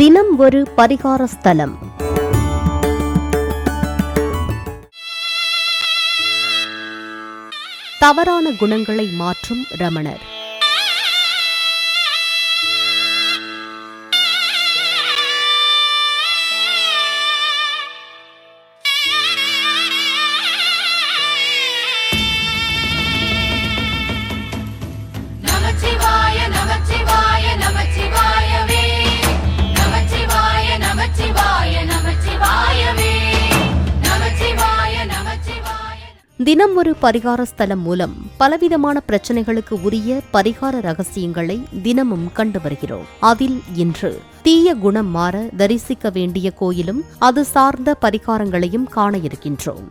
தினம் ஒரு பரிகார ஸ்தலம். தவறான குணங்களை மாற்றும் ரமணர். தினம் ஒரு பரிகார ஸ்தலம் மூலம் பலவிதமான பிரச்சனைகளுக்கு உரிய பரிகார ரகசியங்களை தினமும் கண்டு வருகிறோம். அதில் இன்று தீய குணம் மாற தரிசிக்க வேண்டிய கோயிலும் அது சார்ந்த பரிகாரங்களையும் காண இருக்கின்றோம்.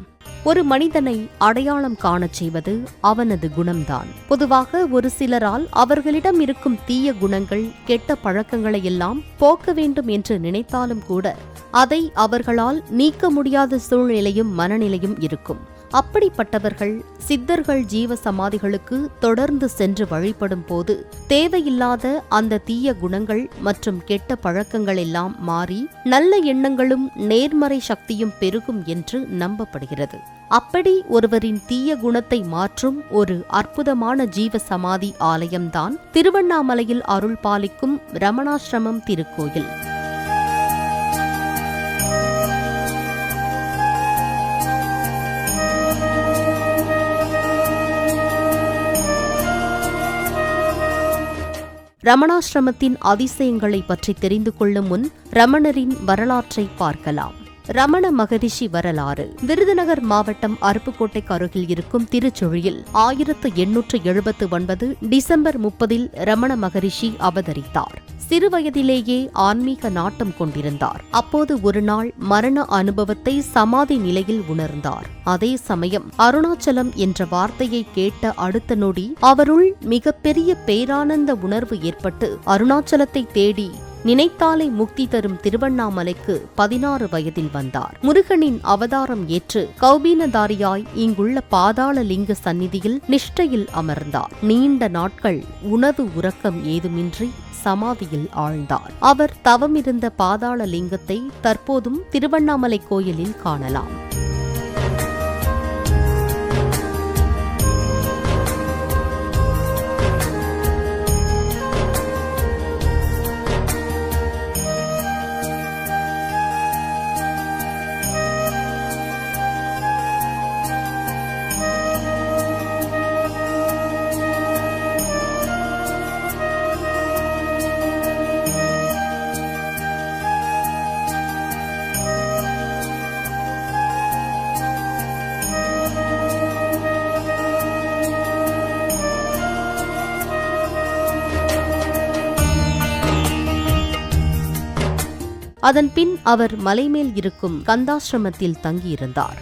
ஒரு மனிதனை அடையாளம் காணச் செய்வது அவனது குணம்தான். பொதுவாக ஒரு சிலரால் அவர்களிடம் இருக்கும் தீய குணங்கள், கெட்ட பழக்கங்களை எல்லாம் போக்க வேண்டும் என்று நினைத்தாலும் கூட அதை அவர்களால் நீக்க முடியாத சூழ்நிலையும் மனநிலையும் இருக்கும். அப்படிப்பட்டவர்கள் சித்தர்கள் ஜீவ சமாதிகளுக்கு தொடர்ந்து சென்று வழிபடும் போது தேவையில்லாத அந்த தீய குணங்கள் மற்றும் கெட்ட பழக்கங்கள் எல்லாம் மாறி நல்ல எண்ணங்களும் நேர்மறை சக்தியும் பெருகும் என்று நம்பப்படுகிறது. அப்படி ஒருவரின் தீய குணத்தை மாற்றும் ஒரு அற்புதமான ஜீவ சமாதி ஆலயம்தான் திருவண்ணாமலையில் அருள் பாலிக்கும் ரமணாசிரமம் திருக்கோயில். ரமணாசிரமத்தின் அதிசயங்களை பற்றி தெரிந்து கொள்ளும் முன் ரமணரின் வரலாற்றை பார்க்கலாம். ரமண மகரிஷி வரலாறு. விருதுநகர் மாவட்டம் அருப்புக்கோட்டைக்கு அருகில் இருக்கும் திருச்சுழியில் 1879 டிசம்பர் 30 ரமண மகரிஷி அவதரித்தார். சிறுவயதிலேயே ஆன்மீக நாட்டம் கொண்டிருந்தார். அப்போது ஒரு நாள் மரண அனுபவத்தை சமாதி நிலையில் உணர்ந்தார். அதே சமயம் அருணாச்சலம் என்ற வார்த்தையை கேட்ட அடுத்த நொடி அவருள் மிகப்பெரிய பேரானந்த உணர்வு ஏற்பட்டு அருணாச்சலத்தை தேடி நினைத்தாலே முக்தி தரும் திருவண்ணாமலைக்கு 16 வயதில் வந்தார். முருகனின் அவதாரம் ஏற்று கௌபீனதாரியாய் இங்குள்ள பாதாள லிங்க சந்நிதியில் நிஷ்டையில் அமர்ந்தார். நீண்ட நாட்கள் உணவு உறக்கம் ஏதுமின்றி சமாதியில் ஆழ்ந்தார். அவர் தவமிருந்த பாதாள லிங்கத்தை தற்போதும் திருவண்ணாமலை கோயிலில் காணலாம். அதன்பின் அவர் மலைமேல் இருக்கும் கந்தாசிரமத்தில் தங்கியிருந்தார்.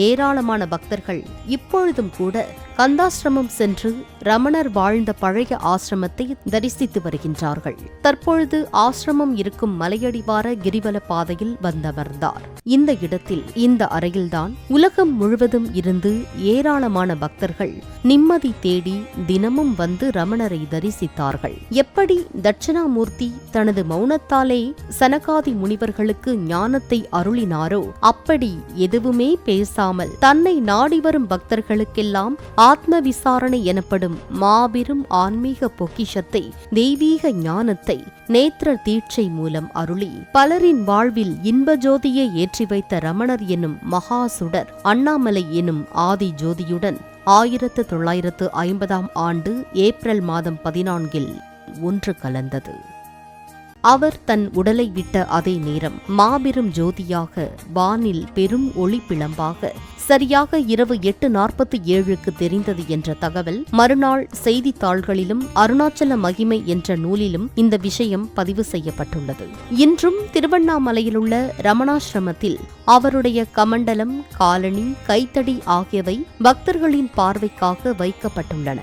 ஏராளமான பக்தர்கள் இப்பொழுதும் கூட கந்தாசிரமம் சென்று ரமணர் வாழ்ந்த பழைய ஆசிரமத்தை தரிசித்து வருகின்றார்கள். தற்பொழுது ஆசிரமம் இருக்கும் மலையடிவார கிரிவல பாதையில் வந்தமர்ந்தார். இந்த இடத்தில், இந்த அறையில்தான் உலகம் முழுவதும் இருந்து ஏராளமான பக்தர்கள் நிம்மதி தேடி தினமும் வந்து ரமணரை தரிசித்தார்கள். எப்படி தட்சிணாமூர்த்தி தனது மௌனத்தாலே சனகாதி முனிவர்களுக்கு ஞானத்தை அருளினாரோ அப்படி எதுவுமே பேசாமல் தன்னை நாடி வரும் பக்தர்களுக்கெல்லாம் ஆத்ம விசாரணை எனப்படும் மாபெரும் ஆன்மீக பொக்கிஷத்தை, தெய்வீக ஞானத்தை நேத்திர தீட்சை மூலம் அருளி பலரின் வாழ்வில் இன்ப ஜோதியை ஏற்றி வைத்த ரமணர் எனும் மகாசுடர் அண்ணாமலை எனும் ஆதி ஜோதியுடன் 1950 ஆண்டு ஏப்ரல் மாதம் 14 ஒன்று கலந்தது. அவர் தன் உடலை விட்ட அதே நேரம் மாபெரும் ஜோதியாக வானில் பெரும் ஒளி பிளம்பாக சரியாக இரவு 8:47க்கு தெரிந்தது என்ற தகவல் மறுநாள் செய்தித்தாள்களிலும் அருணாச்சல மகிமை என்ற நூலிலும் இந்த விஷயம் பதிவு செய்யப்பட்டுள்ளது. இன்றும் திருவண்ணாமலையிலுள்ள ரமணாசிரமத்தில் அவருடைய கமண்டலம், காலணி, கைத்தடி ஆகியவை பக்தர்களின் பார்வைக்காக வைக்கப்பட்டுள்ளன.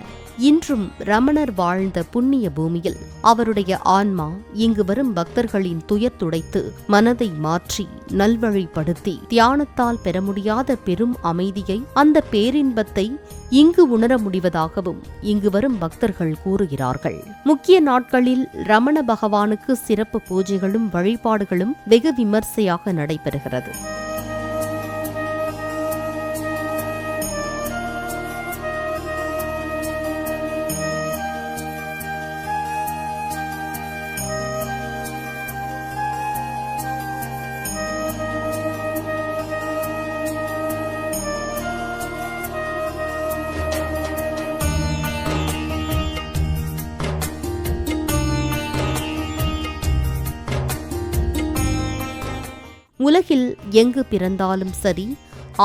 இன்றும் ரமணர் வாழ்ந்த புண்ணிய பூமியில் அவருடைய ஆன்மா இங்கு வரும் பக்தர்களின் துயர் துடைத்து மனதை மாற்றி நல்வழிப்படுத்தி தியானத்தால் பெற முடியாத பெரும் அமைதியை, அந்த பேரின்பத்தை இங்கு உணர முடிவதாகவும் இங்கு வரும் பக்தர்கள் கூறுகிறார்கள். முக்கிய நாட்களில் ரமண பகவானுக்கு சிறப்பு பூஜைகளும் வழிபாடுகளும் வெகு விமர்சையாக நடைபெறுகிறது. உலகில் எங்கு பிறந்தாலும் சரி,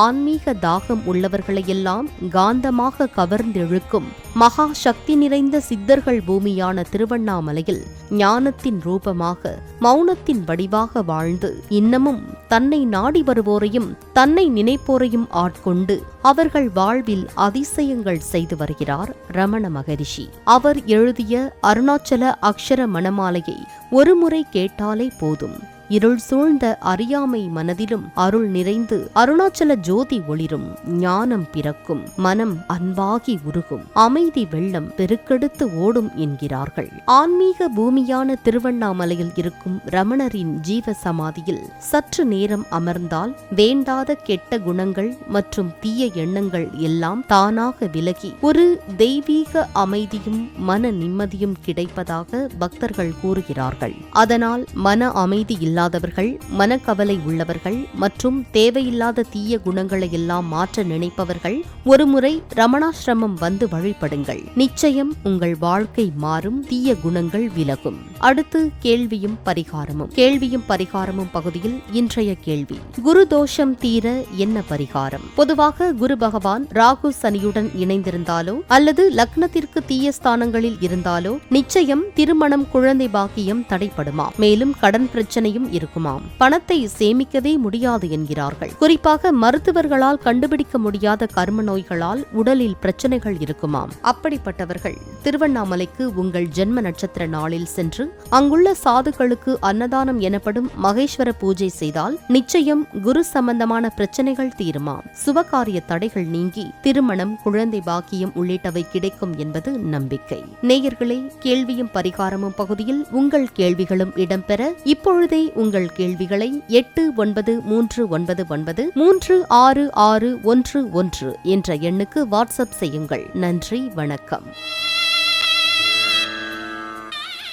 ஆன்மீக தாகம் உள்ளவர்களையெல்லாம் காந்தமாக கவர்ந்தெழுக்கும் மகா சக்தி நிறைந்த சித்தர்கள் பூமியான திருவண்ணாமலையில் ஞானத்தின் ரூபமாக, மௌனத்தின் வடிவாக வாழ்ந்து இன்னமும் தன்னை நாடி வருவோரையும் தன்னை நினைப்போரையும் ஆட்கொண்டு அவர்கள் வாழ்வில் அதிசயங்கள் செய்து வருகிறார் ரமண மகரிஷி. அவர் எழுதிய அருணாச்சல அக்ஷர மணமாலையை ஒருமுறை கேட்டாலே போதும், இருள் சூழ்ந்த அறியாமை மனதிலும் அருள் நிறைந்து அருணாச்சல ஜோதி ஒளிரும், ஞானம் பிறக்கும், மனம் அன்பாகி உருகும், அமைதி வெள்ளம் பெருக்கெடுத்து ஓடும் என்கிறார்கள். ஆன்மீக பூமியான திருவண்ணாமலையில் இருக்கும் ரமணரின் ஜீவ சமாதியில் சற்று நேரம் அமர்ந்தால் வேண்டாத கெட்ட குணங்கள் மற்றும் தீய எண்ணங்கள் எல்லாம் தானாக விலகி ஒரு தெய்வீக அமைதியும் மன நிம்மதியும் கிடைப்பதாக பக்தர்கள் கூறுகிறார்கள். அதனால் மன அமைதி இல்லாதவர்கள், மனக்கவலை உள்ளவர்கள் மற்றும் தேவையில்லாத தீய குணங்களை எல்லாம் மாற்ற நினைப்பவர்கள் ஒருமுறை ரமணாசிரமம் வந்து வழிபடுங்கள். நிச்சயம் உங்கள் வாழ்க்கை மாறும், தீய குணங்கள் விலகும். அடுத்து கேள்வியும் பரிகாரமும். கேள்வியும் பரிகாரமும் பகுதியில் இன்றைய கேள்வி: குரு தோஷம் தீர என்ன பரிகாரம்? பொதுவாக குரு பகவான் ராகு சனியுடன் இணைந்திருந்தாலோ அல்லது லக்னத்திற்கு தீய ஸ்தானங்களில் இருந்தாலோ நிச்சயம் திருமணம், குழந்தை பாக்கியம் தடைப்படுமா. மேலும் கடன் பிரச்சனையும் இருக்குமாம். பணத்தை சேமிக்கவே முடியாது என்கிறார்கள். குறிப்பாக மருத்துவர்களால் கண்டுபிடிக்க முடியாத கர்ம நோய்களால் உடலில் பிரச்சனைகள் இருக்குமாம். அப்படிப்பட்டவர்கள் திருவண்ணாமலைக்கு உங்கள் ஜென்ம நட்சத்திர நாளில் சென்று அங்குள்ள சாதுக்களுக்கு அன்னதானம் எனப்படும் மகேஸ்வர பூஜை செய்தால் நிச்சயம் குரு சம்பந்தமான பிரச்சனைகள் தீருமாம். சுபகாரிய தடைகள் நீங்கி திருமணம், குழந்தை பாக்கியம் உள்ளிட்டவை கிடைக்கும் என்பது நம்பிக்கை. நேயர்களே, கேள்வியும் பரிகாரமும் பகுதியில் உங்கள் கேள்விகளும் இடம்பெற இப்பொழுதே உங்கள் கேள்விகளை 8939936611 என்ற எண்ணுக்கு வாட்ஸ்அப் செய்யுங்கள். நன்றி, வணக்கம்.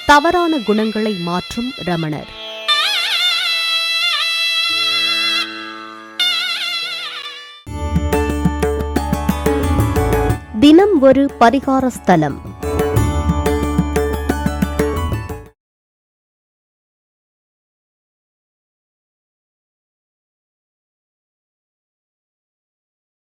தவறான குணங்களை மாற்றும் ரமணர். தினம் ஒரு பரிகார ஸ்தலம்.